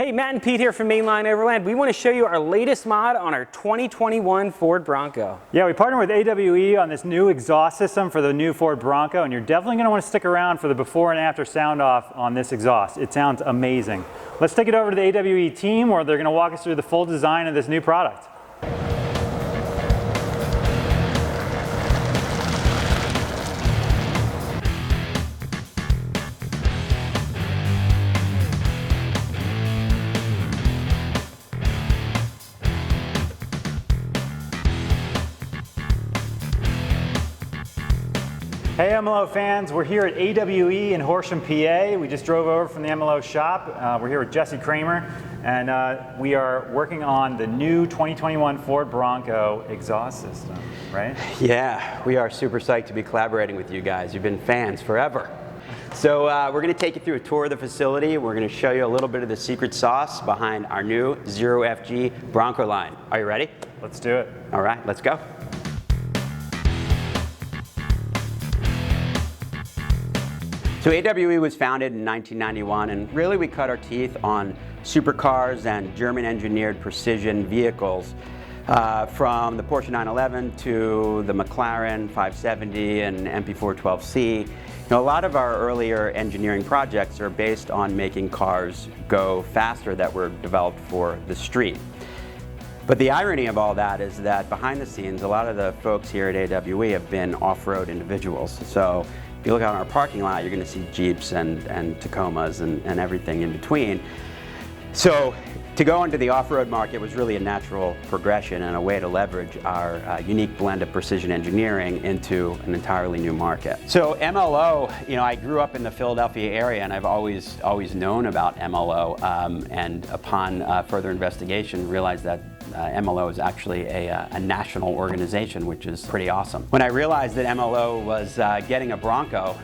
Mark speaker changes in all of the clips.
Speaker 1: Hey, Matt and Pete here from Mainline Overland. We want to show you our latest mod on our 2021 Ford Bronco.
Speaker 2: Yeah, we partnered with AWE on this new exhaust system for the new Ford Bronco, and you're definitely going to want to stick around for the before and after sound off on this exhaust. It sounds amazing. Let's take it over to the AWE team where they're going to walk us through the full design of this new product. Hey MLO fans, we're here at AWE in Horsham, PA. We just drove over from the MLO shop. We're here with Jesse Kramer, and we are working on the new 2021 Ford Bronco exhaust system, right?
Speaker 3: Yeah, we are super psyched to be collaborating with you guys. You've been fans forever. So we're going to take you through a tour of the facility. We're going to show you a little bit of the secret sauce behind our new 0FG Bronco line. Are you ready?
Speaker 2: Let's do it.
Speaker 3: All right, let's go. So AWE was founded in 1991, and really we cut our teeth on supercars and German-engineered precision vehicles, from the Porsche 911 to the McLaren 570 and MP412C. You know, a lot of our earlier engineering projects are based on making cars go faster that were developed for the street. But the irony of all that is that behind the scenes, a lot of the folks here at AWE have been off-road individuals. So if you look out on our parking lot, you're going to see Jeeps and Tacomas and everything in between. So to go into the off-road market was really a natural progression and a way to leverage our unique blend of precision engineering into an entirely new market. So MLO, you know, I grew up in the Philadelphia area and I've always known about MLO, and upon further investigation realized that MLO is actually a national organization, which is pretty awesome. When I realized that MLO was getting a Bronco,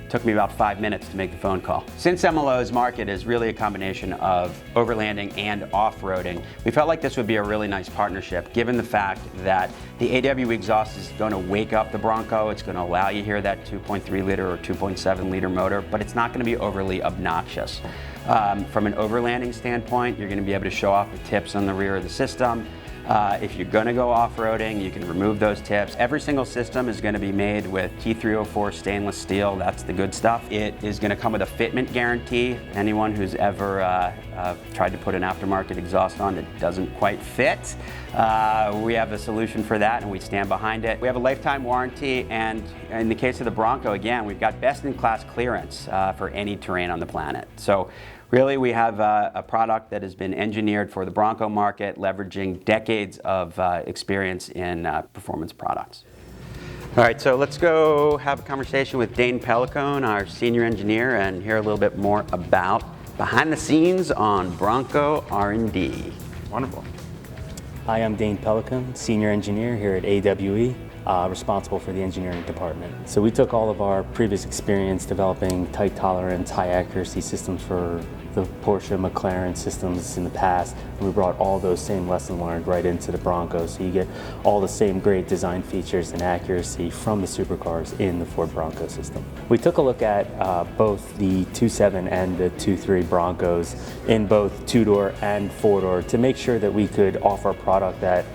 Speaker 3: it took me about 5 minutes to make the phone call. Since MLO's market is really a combination of overlanding and off-roading, we felt like this would be a really nice partnership, given the fact that the AWE exhaust is going to wake up the Bronco. It's going to allow you to hear that 2.3 liter or 2.7 liter motor, but it's not going to be overly obnoxious. From an overlanding standpoint, you're going to be able to show off the tips on the rear of the system. If you're going to go off-roading, you can remove those tips. Every single system is going to be made with T304 stainless steel. That's the good stuff. It is going to come with a fitment guarantee. Anyone who's ever tried to put an aftermarket exhaust on that doesn't quite fit, we have a solution for that and we stand behind it. We have a lifetime warranty, and in the case of the Bronco, again, we've got best-in-class clearance for any terrain on the planet. So really, we have a product that has been engineered for the Bronco market, leveraging decades of experience in performance products. All right, so let's go have a conversation with Dane Pellicone, our senior engineer, and hear a little bit more about behind the scenes on Bronco R&D.
Speaker 2: Wonderful.
Speaker 4: Hi, I'm Dane Pellicone, senior engineer here at AWE. Responsible for the engineering department. So we took all of our previous experience developing tight tolerance, high accuracy systems for the Porsche, McLaren systems in the past, and we brought all those same lessons learned right into the Bronco. So you get all the same great design features and accuracy from the supercars in the Ford Bronco system. We took a look at both the 2.7 and the 2.3 Broncos in both two-door and four-door to make sure that we could offer a product that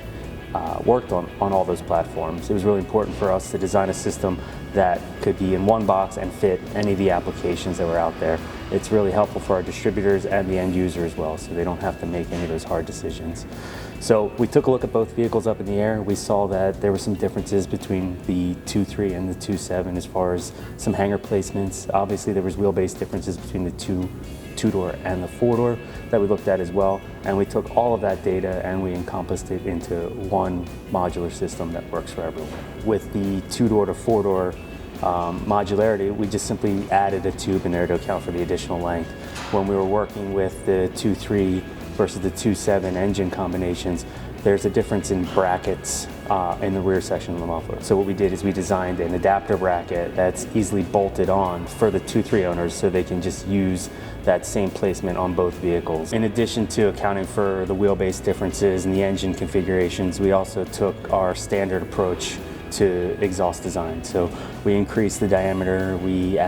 Speaker 4: worked on all those platforms. It was really important for us to design a system that could be in one box and fit any of the applications that were out there. It's really helpful for our distributors and the end user as well, so they don't have to make any of those hard decisions. So we took a look at both vehicles up in the air. We saw that there were some differences between the 2.3 and the 2.7 as far as some hanger placements. Obviously there was wheelbase differences between the two-door and the four-door that we looked at as well, and we took all of that data and we encompassed it into one modular system that works for everyone. With the two-door to four-door modularity, we just simply added a tube in there to account for the additional length. When we were working with the 2.3 versus the 2.7 engine combinations, there's a difference in brackets in the rear section of the muffler. So what we did is we designed an adapter bracket that's easily bolted on for the 2.3 owners so they can just use that same placement on both vehicles. In addition to accounting for the wheelbase differences and the engine configurations, we also took our standard approach to exhaust design. So we increased the diameter. We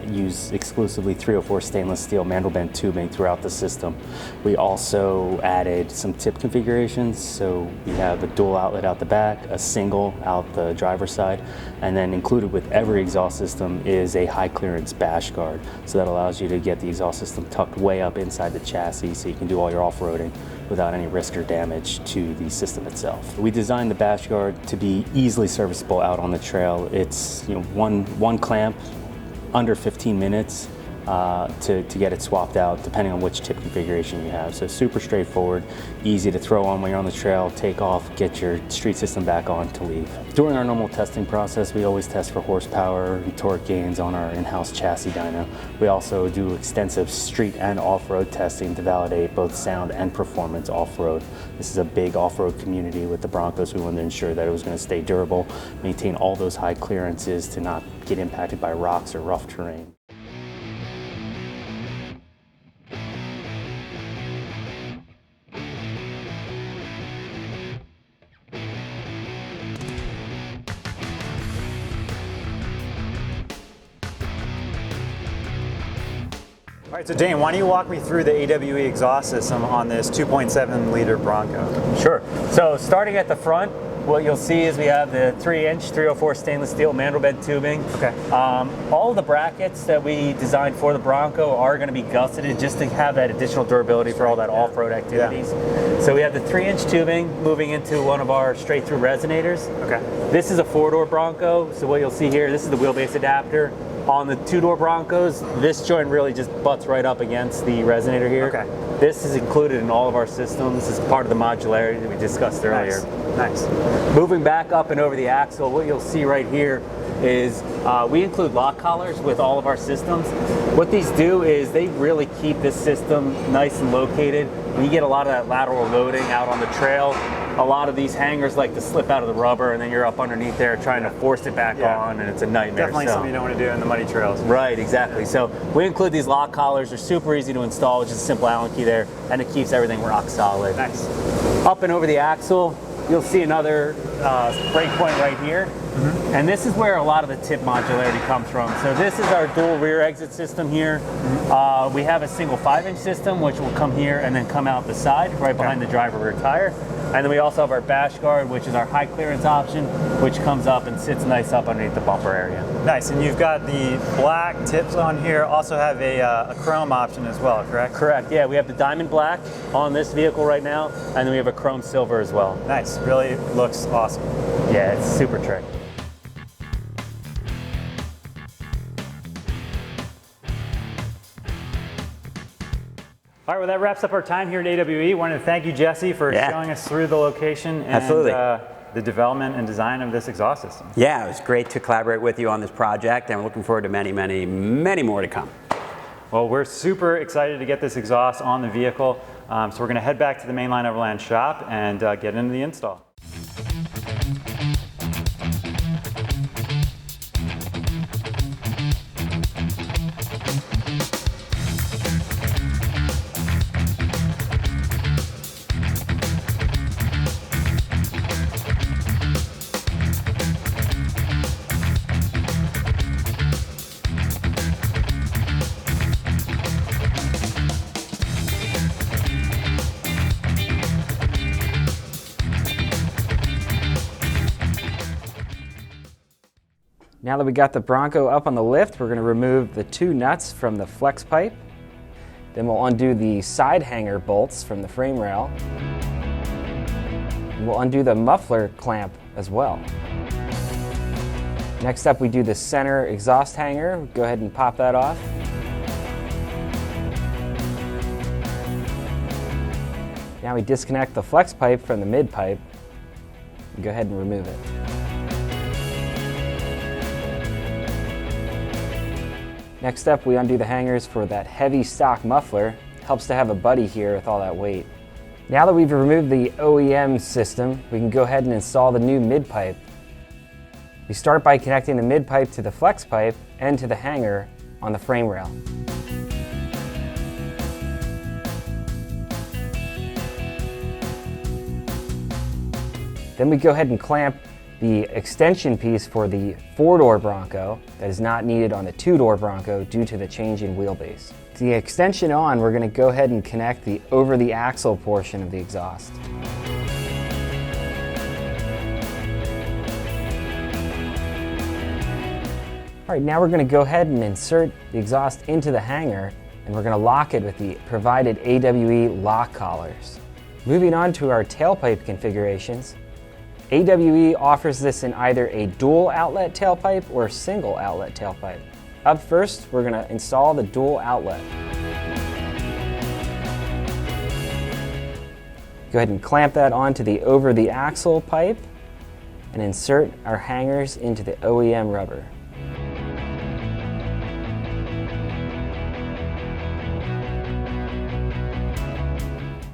Speaker 4: use exclusively 304 stainless steel mandrel bent tubing throughout the system. We also added some tip configurations. So we have a dual outlet out the back, a single out the driver's side, and then included with every exhaust system is a high clearance bash guard. So that allows you to get the exhaust system tucked way up inside the chassis so you can do all your off-roading without any risk or damage to the system itself. We designed the bash guard to be easily serviceable out on the trail. It's one clamp, under 15 minutes to get it swapped out depending on which tip configuration you have. So super straightforward, easy to throw on when you're on the trail, take off, get your street system back on to leave. During our normal testing process, we always test for horsepower and torque gains on our in-house chassis dyno. We also do extensive street and off-road testing to validate both sound and performance off-road. This is a big off-road community with the Broncos. We wanted to ensure that it was going to stay durable, maintain all those high clearances to not get impacted by rocks or rough terrain.
Speaker 2: All right, so Dane, why don't you walk me through the AWE exhaust system on this 2.7 liter Bronco?
Speaker 1: Sure. So starting at the front, what you'll see is we have the 3-inch 304 stainless steel mandrel bent tubing.
Speaker 2: Okay.
Speaker 1: All of the brackets that we designed for the Bronco are going to be gusseted just to have that additional durability for all that off-road activities. Yeah. So we have the 3-inch tubing moving into one of our straight-through resonators.
Speaker 2: Okay.
Speaker 1: This is a 4-door Bronco, so what you'll see here, this is the wheelbase adapter. On the 2-door Broncos, this joint really just butts right up against the resonator here.
Speaker 2: Okay.
Speaker 1: This is included in all of our systems as part of the modularity that we discussed earlier.
Speaker 2: Nice.
Speaker 1: Moving back up and over the axle, what you'll see right here is we include lock collars with all of our systems. What these do is they really keep this system nice and located. You get a lot of that lateral loading out on the trail. A lot of these hangers like to slip out of the rubber and then you're up underneath there trying to force it back on, and it's a nightmare.
Speaker 2: Definitely something you don't want to do in the muddy trails.
Speaker 1: Right, exactly. So we include these lock collars. They're super easy to install, just a simple Allen key there, and it keeps everything rock solid.
Speaker 2: Nice.
Speaker 1: Up and over the axle, you'll see another brake point right here. Mm-hmm. And this is where a lot of the tip modularity comes from. So this is our dual rear exit system here. Mm-hmm. We have a single 5-inch system, which will come here and then come out the side, right behind the driver rear tire. And then we also have our bash guard, which is our high clearance option, which comes up and sits nice up underneath the bumper area.
Speaker 2: Nice, and you've got the black tips on here, also have a chrome option as well, correct?
Speaker 1: Correct, yeah. We have the diamond black on this vehicle right now, and then we have a chrome silver as well.
Speaker 2: Nice, really looks awesome.
Speaker 1: Yeah, it's super trick.
Speaker 2: All right, well, that wraps up our time here at AWE. I wanted to thank you, Jesse, for showing us through the location and the development and design of this exhaust system.
Speaker 3: Yeah, it was great to collaborate with you on this project, and we're looking forward to many, many, many more to come.
Speaker 2: Well, we're super excited to get this exhaust on the vehicle, so we're going to head back to the Mainline Overland shop and get into the install.
Speaker 1: Now that we got the Bronco up on the lift, we're going to remove the 2 nuts from the flex pipe. Then we'll undo the side hanger bolts from the frame rail. And we'll undo the muffler clamp as well. Next up, we do the center exhaust hanger. Go ahead and pop that off. Now we disconnect the flex pipe from the mid pipe. Go ahead and remove it. Next up, we undo the hangers for that heavy stock muffler. Helps to have a buddy here with all that weight. Now that we've removed the OEM system, we can go ahead and install the new mid pipe. We start by connecting the mid pipe to the flex pipe and to the hanger on the frame rail. Then we go ahead and clamp
Speaker 5: the extension piece for the 4-door Bronco that is not needed on the 2-door Bronco due to the change in wheelbase. The extension on, we're going to go ahead and connect the over the axle portion of the exhaust. All right, now we're going to go ahead and insert the exhaust into the hanger, and we're going to lock it with the provided AWE lock collars. Moving on to our tailpipe configurations, AWE offers this in either a dual outlet tailpipe or a single outlet tailpipe. Up first, we're going to install the dual outlet. Go ahead and clamp that onto the over the axle pipe and insert our hangers into the OEM rubber.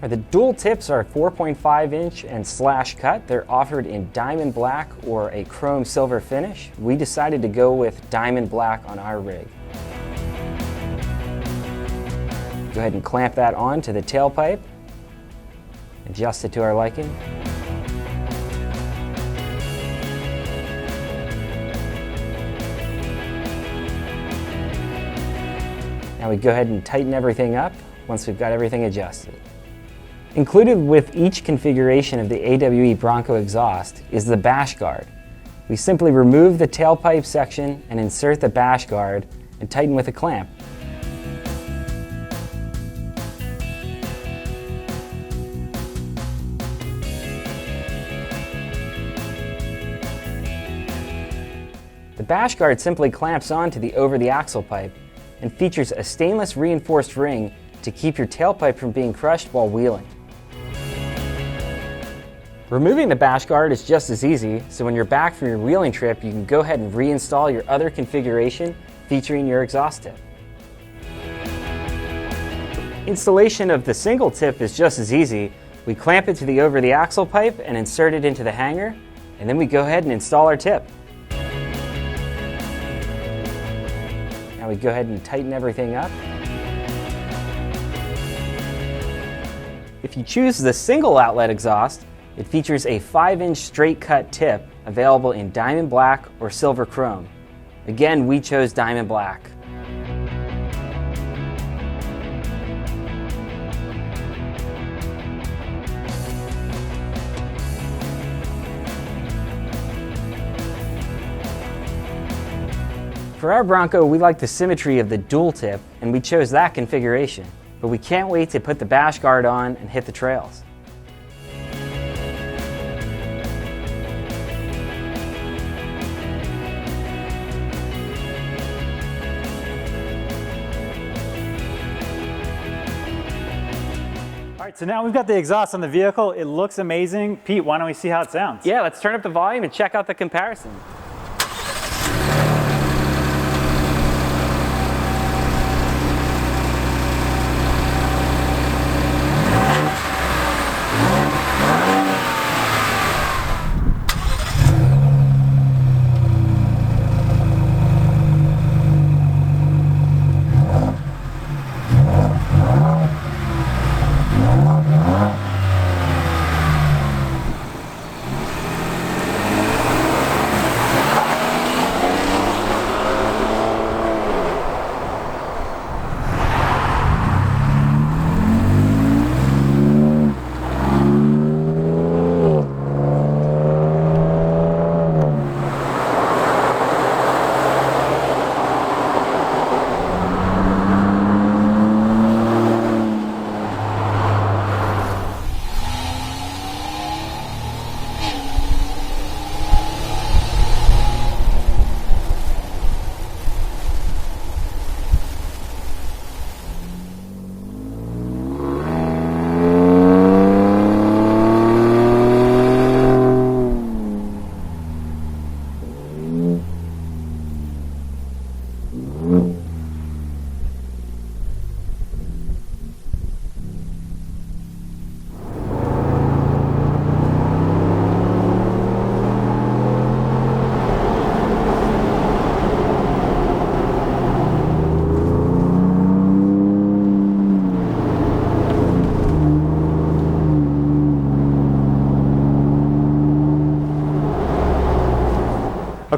Speaker 5: The dual tips are 4.5 inch and slash cut. They're offered in diamond black or a chrome silver finish. We decided to go with diamond black on our rig. Go ahead and clamp that on to the tailpipe. Adjust it to our liking. Now we go ahead and tighten everything up once we've got everything adjusted. Included with each configuration of the AWE Bronco exhaust is the bash guard. We simply remove the tailpipe section and insert the bash guard and tighten with a clamp. The bash guard simply clamps onto the over the axle pipe and features a stainless reinforced ring to keep your tailpipe from being crushed while wheeling. Removing the bash guard is just as easy, so when you're back from your wheeling trip, you can go ahead and reinstall your other configuration featuring your exhaust tip. Installation of the single tip is just as easy. We clamp it to the over the axle pipe and insert it into the hanger, and then we go ahead and install our tip. Now we go ahead and tighten everything up. If you choose the single outlet exhaust, it features a 5-inch straight cut tip available in diamond black or silver chrome. Again, we chose diamond black. For our Bronco, we like the symmetry of the dual tip, and we chose that configuration. But we can't wait to put the bash guard on and hit the trails.
Speaker 2: All right, so now we've got the exhaust on the vehicle. It looks amazing. Pete, why don't we see how it sounds?
Speaker 5: Yeah, let's turn up the volume and check out the comparison.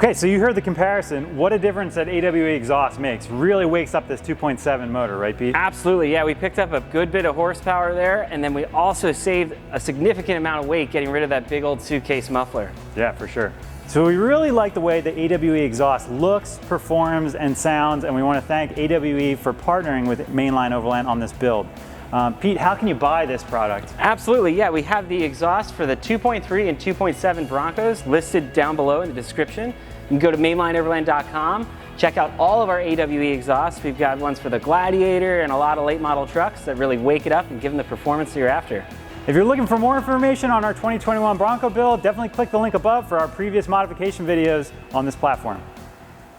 Speaker 2: Okay, so you heard the comparison. What a difference that AWE exhaust makes. Really wakes up this 2.7 motor, right, Pete?
Speaker 5: Absolutely, yeah. We picked up a good bit of horsepower there, and then we also saved a significant amount of weight getting rid of that big old suitcase muffler.
Speaker 2: Yeah, for sure. So we really like the way the AWE exhaust looks, performs, and sounds, and we want to thank AWE for partnering with Mainline Overland on this build. Pete, how can you buy this product?
Speaker 5: Absolutely, yeah. We have the exhaust for the 2.3 and 2.7 Broncos listed down below in the description. You can go to mainlineoverland.com, check out all of our AWE exhausts. We've got ones for the Gladiator and a lot of late model trucks that really wake it up and give them the performance that you're after.
Speaker 2: If you're looking for more information on our 2021 Bronco build, definitely click the link above for our previous modification videos on this platform.